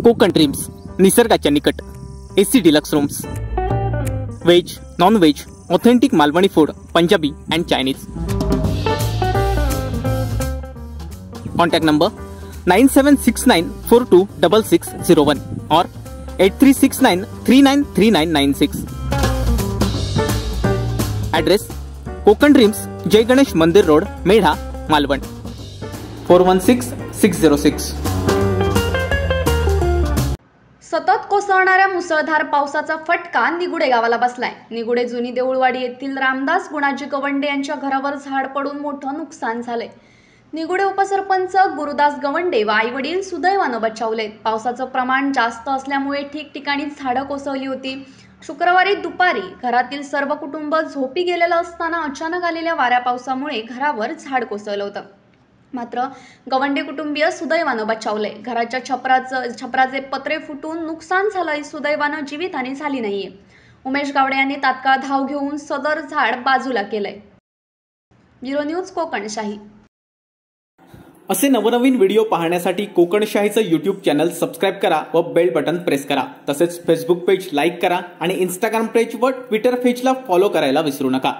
Konkan dreams, निसर्गाच्या निकट, AC deluxe rooms, veg non veg authentic Malvani food, Punjabi end Chinese. Contact number 9769426601 और 8369393996। Address Konkan dreams, जय गणेश मंदिर road, Medha, Malvan 416606। सतत कोसळणाऱ्या मुसळधार पावसाचा फटका निगुडे गावाला बसलाय। निगुडे जुनी देऊळवाडी येथील रामदास गुणाजी गवंडे यांच्या घरावर झाड पडून मोठं नुकसान झालंय। निगुडे उपसरपंच गुरुदास गवंडे व आई वडील सुदैवानं बचावलेत। पावसाचं प्रमाण जास्त असल्यामुळे ठिकठिकाणी झाडं कोसळली होती। शुक्रवारी दुपारी घरातील सर्व कुटुंब झोपी गेलेलं असताना अचानक आलेल्या वाऱ्या पावसामुळे घरावर झाड कोसळलं होतं। मात्र गवंडे कुटुंबीय सुदैवानं बचावले। घराच्या छपराचे पत्रे फुटून नुकसान झालंय, सुदैवानं जीवितहानी झाली नाहीये। उमेश गावडे यांनी तात्काळ धाव घेऊन सदर झाड बाजूला केलंय। Bureau news Kokanshahi. असे नवनवीन व्हिडिओ पाहण्यासाठी कोकणशाहीचं यूट्यूब चॅनल सबस्क्राइब करा व बेल बटन प्रेस करा। तसेच फेसबुक पेज लाईक करा आणि इंस्टाग्राम पेज व ट्विटर पेजला फॉलो करायला विसरू नका।